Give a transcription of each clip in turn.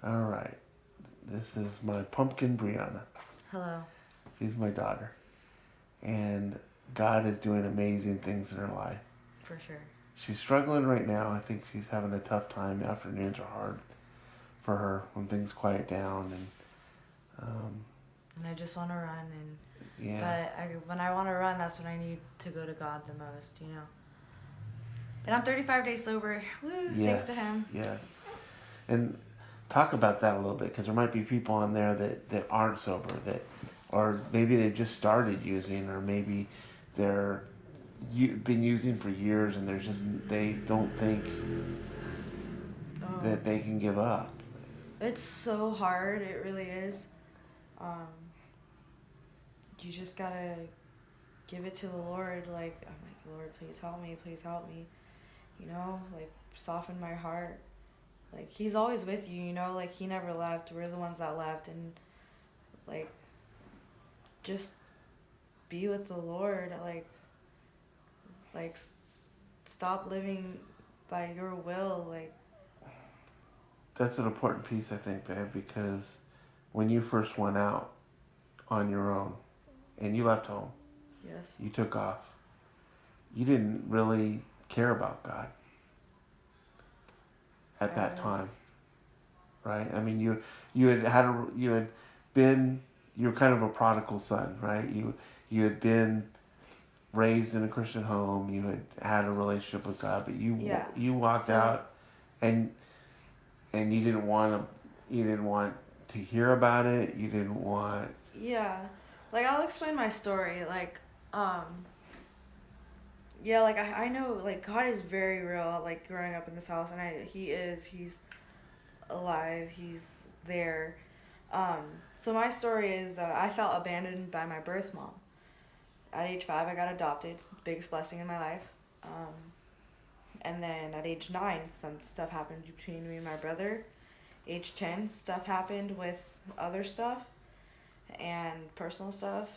All right. This is my pumpkin Brianna. Hello. She's my daughter. And God is doing amazing things in her life. For sure. She's struggling right now. I think she's having a tough time. Afternoons are hard for her when things quiet down. Um, And I just want to run, yeah. but when I want to run, that's when I need to go to God the most, you know. And I'm 35 days sober. Woo! Thanks Yes. to Him. Yes. And talk about that a little bit because there might be people on there that aren't sober that, or maybe they just started using, or maybe they're been using for years and they're just they don't think Oh, that they can give up. it's so hard. It really is. Um, you just gotta give it to the Lord. Like I'm like, Lord, please help me. Please help me. You know, like soften my heart. Like He's always with you. You know, like He never left. We're the ones that left, and like just be with the Lord. Like stop living by your will. Like That's an important piece, I think, babe, because when you first went out on your own and you left home, yes, you took off. You didn't really care about God at I that time, was. right? I mean, you had been you were kind of a prodigal son, right? You had been raised in a Christian home. You had a relationship with God, but Yeah. you walked So out and you didn't want to hear about it. You didn't want. yeah, like I'll explain my story. Yeah, like I know like God is very real. Like growing up in this house, and He's alive. He's there. Um, so my story is I felt abandoned by my birth mom. At age 5, I got adopted. Biggest blessing in my life. Um, and then at age 9, some stuff happened between me and my brother. Age 10, stuff happened with other stuff and personal stuff.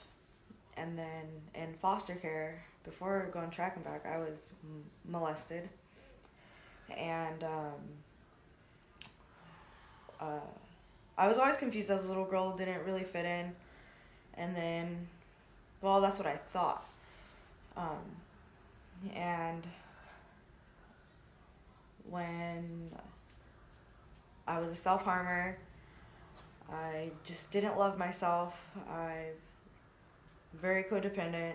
And then in foster care, before going track and back, I was molested. And uh, I was always confused as a little girl, didn't really fit in. And then, well, that's what I thought. Um, and when I was a self harmer, I just didn't love myself. I very codependent,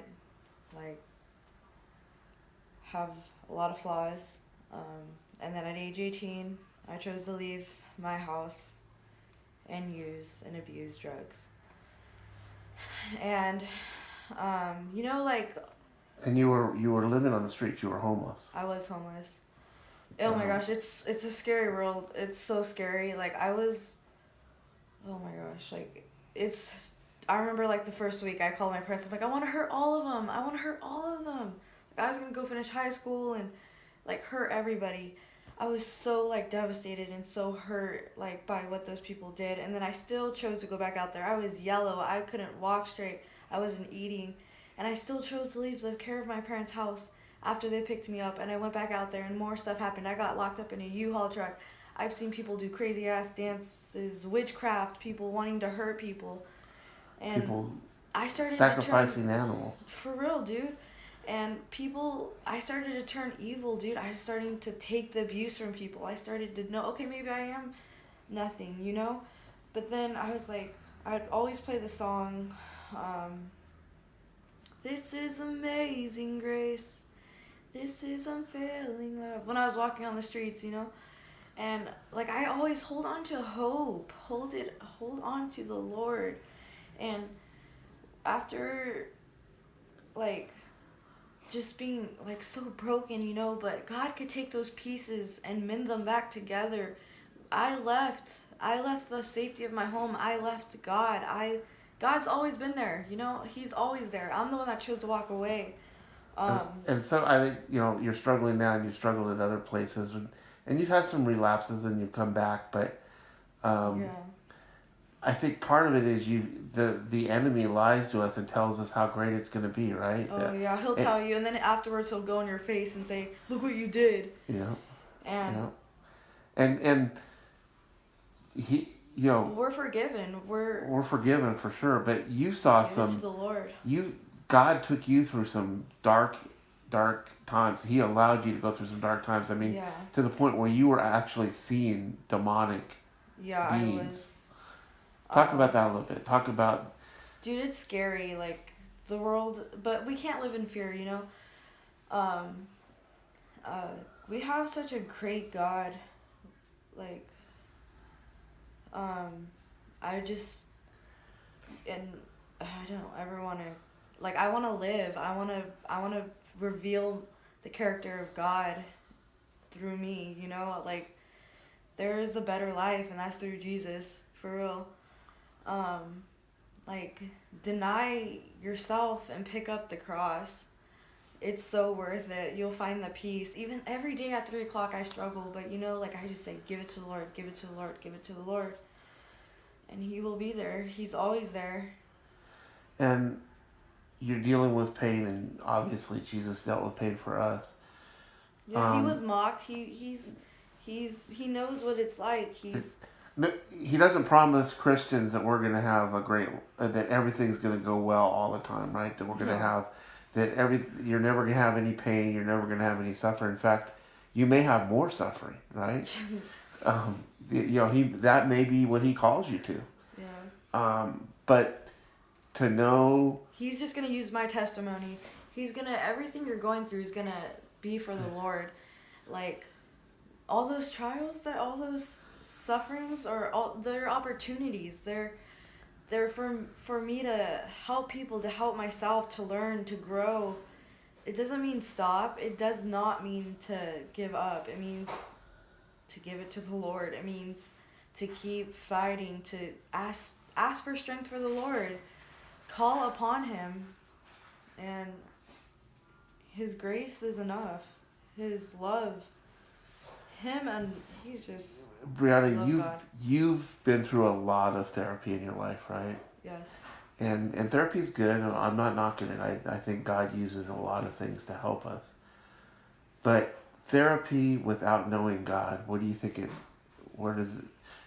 like have a lot of flaws. And then at age 18, I chose to leave my house and use and abuse drugs. And, you know, like And you were living on the streets. You were homeless. I was homeless. Oh my Um, gosh, it's a scary world. It's so scary. Like I was, oh my gosh, like it's. I remember like the first week I called my parents. I'm like, I want to hurt all of them. I want to hurt all of them. Like, I was gonna go finish high school and like hurt everybody. I was so like devastated and so hurt like by what those people did, and then I still chose to go back out there. I was yellow. I couldn't walk straight. I wasn't eating, and I still chose to leave the care of my parents' house after they picked me up. And I went back out there, and more stuff happened. I got locked up in a U-Haul truck. I've seen people do crazy ass dances, witchcraft, people wanting to hurt people, and people I started to turn sacrificing animals. for real, dude. And people, I started to turn evil, dude. I was starting to take the abuse from people. I started to know, okay, maybe I am nothing, you know? But then I was like, I'd always play the song, um, This is amazing grace. This is unfailing love. When I was walking on the streets, you know? And like I always hold on to hope. Hold on to the Lord. And after like just being like so broken, you know, but God could take those pieces and mend them back together. I left. I left the safety of my home. I left God. God's always been there, you know. He's always there. I'm the one that chose to walk away. Um, And so I think you're struggling now, and you struggled at other places, and you've had some relapses, and you've come back. But um, yeah. I think part of it is the enemy lies to us and tells us how great it's going to be, right? Oh yeah, he'll It, tell you, and then afterwards he'll go in your face and say, "Look what you did." you know, you And know, and he, We're forgiven. we're forgiven for sure. But you saw Give it to some, the Lord. God took you through some dark times. He allowed you to go through some dark times. I mean, Yeah. to the point where you were actually seeing demonic Yeah, I beings. was. Talk about that a little bit. Talk about. Dude, it's scary. Like the world, but we can't live in fear. You know. Um. Uh. We have such a great God. Like. Um. I just and I don't ever want to. Like I want to live. I want to. I want to reveal the character of God through me. You know. Like there is a better life, and that's through Jesus. For real. Um. Like deny yourself and pick up the cross. It's so worth it. You'll find the peace. Even every day at 3 o'clock I struggle, but you know, like I just say, give it to the Lord, give it to the Lord, give it to the Lord. And he will be there. He's always there. And you're dealing with pain, and obviously Jesus dealt with pain for us. Yeah, he was mocked. He knows what it's like. He doesn't promise Christians that we're going to have a great, that everything's going to go well all the time, right? That we're going to have, you're never going to have any pain, you're never going to have any suffering. In fact, you may have more suffering, right? That may be what he calls you to. Yeah. But to know, he's just going to use my testimony. Everything you're going through is going to be for the Lord. Like, all those trials, all those sufferings they're opportunities. They're for me to help people, to help myself, to learn, to grow. It doesn't mean stop. It does not mean to give up. It means to give it to the Lord. It means to keep fighting, to ask for strength for the Lord. Call upon him, and his grace is enough. His love. Him, and he's just. Brianna, you've been through a lot of therapy in your life, right? Yes. And therapy's good. I'm not knocking it. I think God uses a lot of things to help us. But therapy without knowing God, what do you think where does it,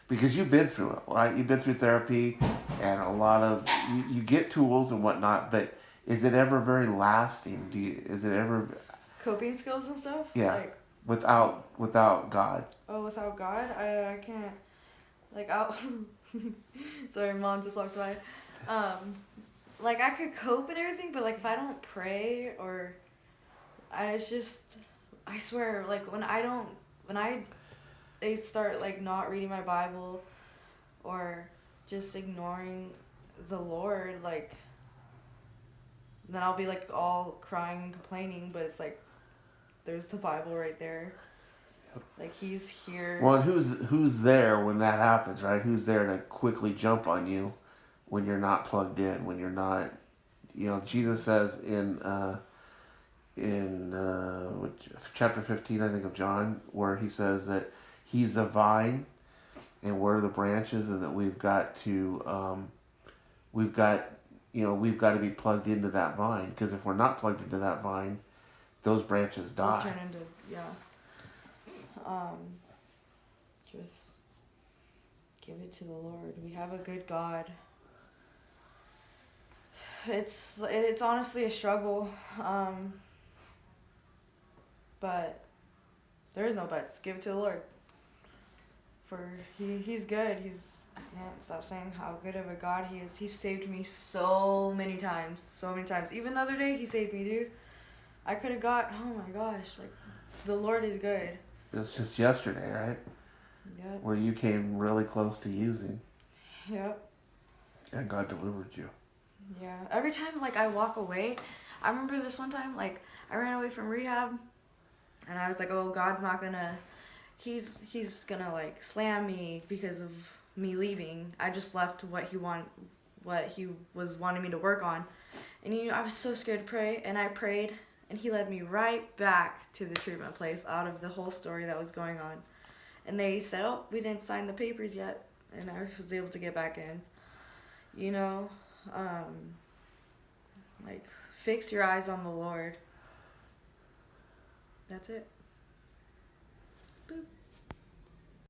because you've been through it, right? You've been through therapy and a lot of, you get tools and whatnot, but is it ever very lasting? Is it ever... Coping skills and stuff? Yeah. Like, without God. Oh, without God? I can't. Like, I'll. Sorry, Mom just walked by. Like, I could cope and everything, but, like, if I don't pray or. It's just. I swear, like, when I start, like, not reading my Bible or just ignoring the Lord, like. Then I'll be, like, all crying and complaining, but it's like. There's the Bible right there. Like he's here. Well, and who's there when that happens, right? Who's there to quickly jump on you when you're not plugged in, when you're not, Jesus says in chapter 15, I think, of John, where he says that he's the vine and we're the branches, and that we've got to be plugged into that vine, because if we're not plugged into that vine, those branches die. They'll turn into, yeah. Just give it to the Lord. We have a good God. It's honestly a struggle, but there is no buts. Give it to the Lord. For he's good. I can't stop saying how good of a God he is. He saved me so many times. Even the other day, he saved me, dude. I could have oh my gosh, like, the Lord is good. It was just yesterday, right? Yep. Where you came really close to using. Yep. And God delivered you. Yeah. Every time, like, I walk away, I remember this one time, like, I ran away from rehab, and I was like, oh, God's not gonna, he's gonna, like, slam me because of me leaving. I just left what he was wanting me to work on. And, I was so scared to pray, and I prayed, and he led me right back to the treatment place out of the whole story that was going on. And they said, oh, we didn't sign the papers yet. And I was able to get back in. Like, fix your eyes on the Lord. That's it. Boop.